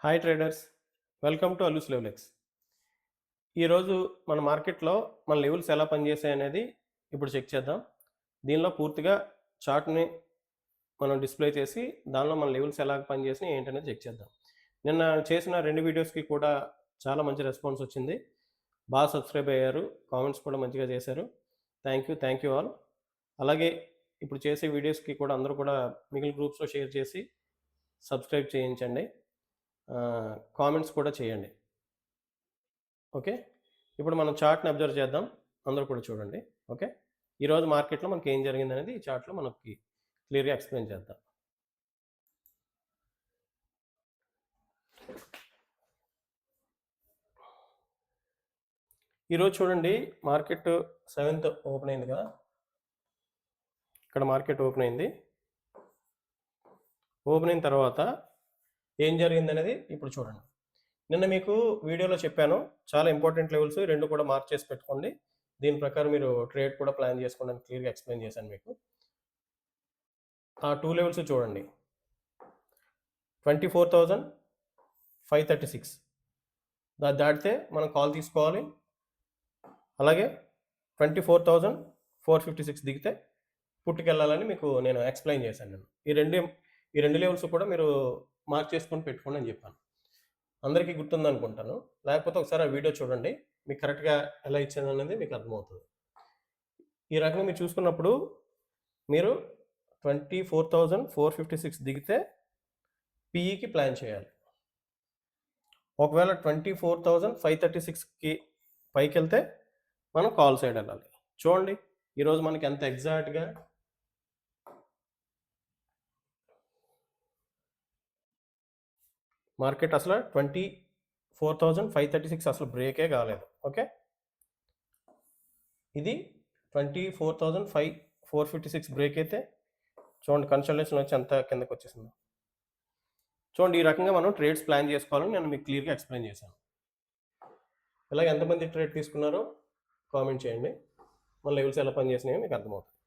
Hi traders, welcome to అలూస్ లెవెలెక్స్. ఈరోజు మన మార్కెట్లో మన లెవెల్స్ ఎలా పనిచేసాయనేది ఇప్పుడు చెక్ చేద్దాం. దీనిలో పూర్తిగా చార్ట్ని మనం డిస్ప్లే చేసి దానిలో మన లెవెల్స్ ఎలా పనిచేసినాయి ఏంటనేది చెక్ చేద్దాం. నిన్న చేసిన 2 వీడియోస్కి కూడా చాలా మంచి రెస్పాన్స్ వచ్చింది. బాగా సబ్స్క్రైబ్ అయ్యారు, కామెంట్స్ కూడా మంచిగా చేశారు. Thank you all. అలాగే ఇప్పుడు చేసే వీడియోస్కి కూడా అందరూ కూడా మిగిలిన గ్రూప్స్లో షేర్ చేసి సబ్స్క్రైబ్ చేయించండి. కామెంట్స్ కూడా చేయండి. ఓకే, ఇప్పుడు మనం చార్ట్ని అబ్జర్వ్ చేద్దాం. అందరూ కూడా చూడండి. ఓకే, ఈరోజు మార్కెట్లో మనకి ఏం జరిగింది అనేది ఈ చార్ట్లో మనకి క్లియర్గా ఎక్స్ప్లెయిన్ చేద్దాం. ఈరోజు చూడండి, మార్కెట్ 7th ఓపెన్ అయింది కదా. ఇక్కడ మార్కెట్ ఓపెన్ అయింది. ఓపెన్ అయిన తర్వాత ఏం జరిగింది అనేది ఇప్పుడు చూడండి. నిన్న మీకు వీడియోలో చెప్పాను, చాలా ఇంపార్టెంట్ లెవెల్స్ 2 కూడా మార్క్ చేసి పెట్టుకోండి. దీని ప్రకారం మీరు ట్రేడ్ కూడా ప్లాన్ చేసుకోండి అని క్లియర్గా ఎక్స్ప్లెయిన్ చేశాను మీకు. ఆ 2 లెవెల్స్ చూడండి. 24,536 దాటితే మనం కాల్ తీసుకోవాలి. అలాగే 24,456 దిగితే పుట్టుకెళ్ళాలని మీకు నేను ఎక్స్ప్లెయిన్ చేశాను. నేను ఈ రెండు లెవెల్స్ కూడా మీరు మార్క్ చేసుకొని పెట్టుకోండి అని చెప్పాను. అందరికీ గుర్తుంది అనుకుంటాను. లేకపోతే ఒకసారి ఆ వీడియో చూడండి, మీకు కరెక్ట్గా ఎలా ఇచ్చాను అనేది మీకు అర్థమవుతుంది. ఈ రకంగా మీరు చూసుకున్నప్పుడు మీరు 24,456 దిగితే పీఈకి ప్లాన్ చేయాలి. ఒకవేళ 24,536కి పైకి వెళ్తే మనం కాల్ సైడ్ వెళ్ళాలి. చూడండి ఈరోజు మనకి ఎంత ఎగ్జాక్ట్గా మార్కెట్ అసలు 24,536 అసలు బ్రేకే కాలేదు. ఓకే, ఇది 24,456 బ్రేక్ అయితే చూడండి కన్సల్టేషన్ వచ్చి ఎంత కిందకి వచ్చేసింది. చూడండి, ఈ రకంగా మనం ట్రేడ్స్ ప్లాన్ చేసుకోవాలని నేను మీకు క్లియర్గా ఎక్స్ప్లెయిన్ చేశాను. ఇలాగ ఎంతమంది ట్రేడ్ తీసుకున్నారో కామెంట్ చేయండి. మన లెవెల్స్ ఎలా పనిచేసినాయో మీకు అర్థమవుతుంది.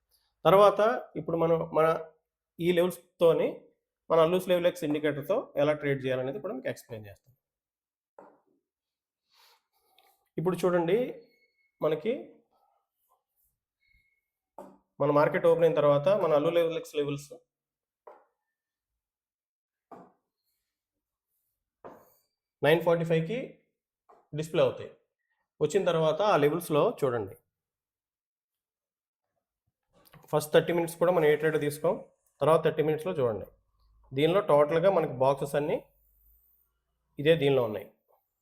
తర్వాత ఇప్పుడు మన ఈ లెవెల్స్తోని మన అలూస్ లెవెలెక్స్ ఇండికేటర్తో ఎలా ట్రేడ్ చేయాలనేది కూడా మీకు ఎక్స్ప్లెయిన్ చేస్తాను. ఇప్పుడు చూడండి, మనకి మన మార్కెట్ ఓపెన్ అయిన తర్వాత మన అలూ లెవెలెక్స్ లెవెల్స్ 9:45కి డిస్ప్లే అవుతాయి. వచ్చిన తర్వాత ఆ లెవెల్స్లో చూడండి, ఫస్ట్ 30 మినిట్స్ కూడా మనం ఏ ట్రేడ్ తీసుకోం. తర్వాత 30 మినిట్స్లో చూడండి, దీనిలో టోటల్గా మనకి బాక్సెస్ అన్నీ ఇదే దీనిలో ఉన్నాయి.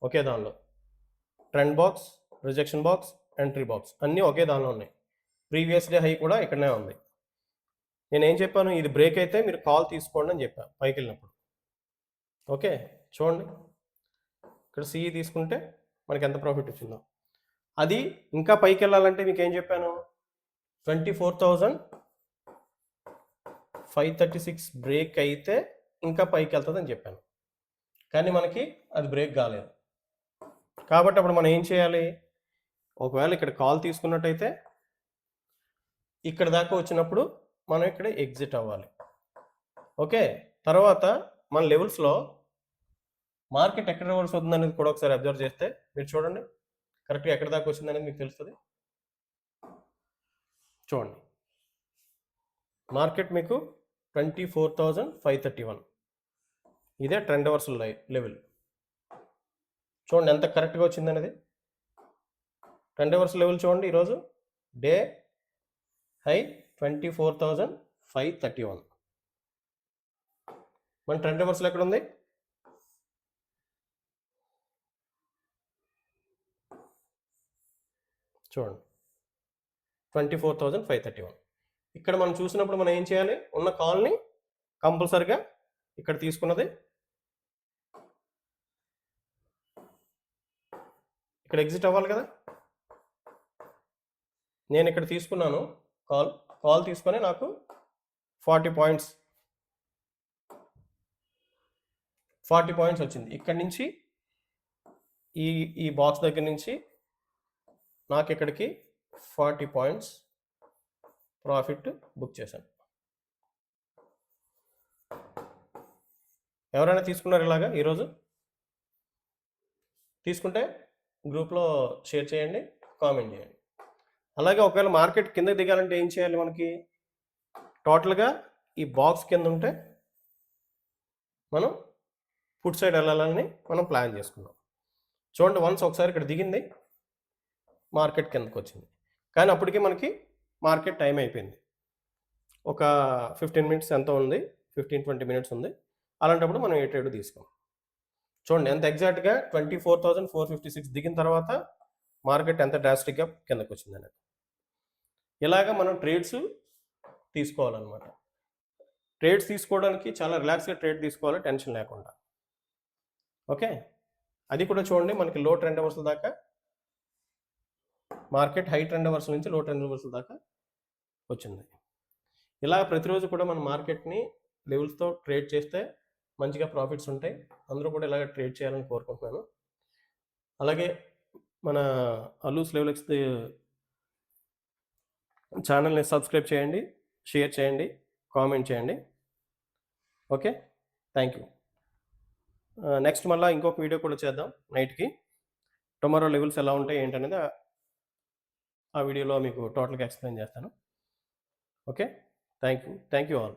ఒకే దానిలో trend box, rejection box, entry box అన్నీ ఒకే దానిలో ఉన్నాయి. ప్రీవియస్ డే హై కూడా ఇక్కడనే ఉంది. నేనేం చెప్పాను, ఇది బ్రేక్ అయితే మీరు కాల్ తీసుకోండి అని చెప్పాను పైకి వెళ్ళినప్పుడు. ఓకే, చూడండి ఇక్కడ సిఈ తీసుకుంటే మనకి ఎంత ప్రాఫిట్ వచ్చిందో. అది ఇంకా పైకి వెళ్ళాలంటే మీకు ఏం చెప్పాను, 24,536 బ్రేక్ అయితే ఇంకా పైకి వెళ్తుంది అని చెప్పాను. కానీ మనకి అది బ్రేక్ కాలేదు. కాబట్టి అప్పుడు మనం ఏం చేయాలి, ఒకవేళ ఇక్కడ కాల్ తీసుకున్నట్టయితే ఇక్కడ దాకా వచ్చినప్పుడు మనం ఇక్కడ ఎగ్జిట్ అవ్వాలి. ఓకే, తర్వాత మన లెవెల్స్లో మార్కెట్ ఎక్కడ రివర్స్ అవుతుంది అనేది కూడా ఒకసారి అబ్జర్వ్ చేస్తే మీరు చూడండి, కరెక్ట్గా ఎక్కడ దాకా వచ్చింది అనేది మీకు తెలుస్తుంది. చూడండి, మార్కెట్ మీకు 24,531 ఇదే ట్రెండ్ రివర్సల్ లెవెల్. చూడండి ఎంత కరెక్ట్గా వచ్చింది అనేది. ట్రెండ్ రివర్సల్ లెవెల్ చూడండి, ఈరోజు డే హై 24,531. మన ట్రెండ్ రివర్సల్ ఎక్కడ ఉంది, చూడండి 24,531. ఇక్కడ మనం చూసినప్పుడు మనం ఏం చేయాలి, ఉన్న కాల్ని కంపల్సరిగా ఇక్కడ తీసుకున్నది ఇక్కడ ఎగ్జిట్ అవ్వాలి కదా. నేను ఇక్కడ తీసుకున్నాను కాల్ తీసుకొని నాకు 40 పాయింట్స్ వచ్చింది. ఇక్కడ నుంచి ఈ బాక్స్ దగ్గర నుంచి నాకు ఇక్కడికి 40 పాయింట్స్ ప్రాఫిట్ బుక్ చేశాను. ఎవరైనా తీసుకున్నారు ఇలాగా ఈరోజు? తీసుకుంటే గ్రూప్లో షేర్ చేయండి, కామెంట్ చేయండి. అలాగే ఒకవేళ మార్కెట్ కిందకి దిగాలంటే ఏం చేయాలి? మనకి టోటల్గా ఈ బాక్స్ కింద ఉంటే మనం ఫుడ్ సైడ్ వెళ్ళాలని మనం ప్లాన్ చేసుకున్నాం. చూడండి, వన్స్ ఒకసారి ఇక్కడ దిగింది, మార్కెట్ కిందకు వచ్చింది. కానీ అప్పటికి మనకి మార్కెట్ టైం అయిపోయింది. ఒక 15 మినిట్స్ ఎంతో ఉంది, 15-20 మినిట్స్ ఉంది. అలాంటప్పుడు మనం ఏ ట్రేడ్ తీసుకోం. చూడండి ఎంత ఎగ్జాక్ట్గా 24,456 దిగిన తర్వాత మార్కెట్ ఎంత డ్రాస్టిక్గా కిందకు వచ్చిందనేది. ఇలాగా మనం ట్రేడ్స్ తీసుకోవాలన్నమాట. ట్రేడ్స్ తీసుకోవడానికి చాలా రిలాక్స్గా ట్రేడ్ తీసుకోవాలి, టెన్షన్ లేకుండా. ఓకే, అది కూడా చూడండి, మనకి లో ట్రెండ్ అవర్స్ దాకా మార్కెట్ హై ట్రెండ్ అవర్స్ నుంచి లో ట్రెండ్ అవర్స్ దాకా వచ్చింది. ఇలా ప్రతిరోజు కూడా మన మార్కెట్ని లెవెల్స్తో ట్రేడ్ చేస్తే మంచిగా ప్రాఫిట్స్ ఉంటాయి. అందరూ కూడా ఇలాగ ట్రేడ్ చేయాలని కోరుకుంటున్నాను. అలాగే మన అలూస్ లెవెల్స్ ఛానల్ని సబ్స్క్రైబ్ చేయండి, షేర్ చేయండి, కామెంట్ చేయండి. Okay, thank you. నెక్స్ట్ మళ్ళీ ఇంకొక వీడియో కూడా చేద్దాం నైట్కి. టుమారో లెవెల్స్ ఎలా ఉంటాయి ఏంటనేది ఆ వీడియోలో మీకు టోటల్గా ఎక్స్ప్లెయిన్ చేస్తాను. Okay, thank you all.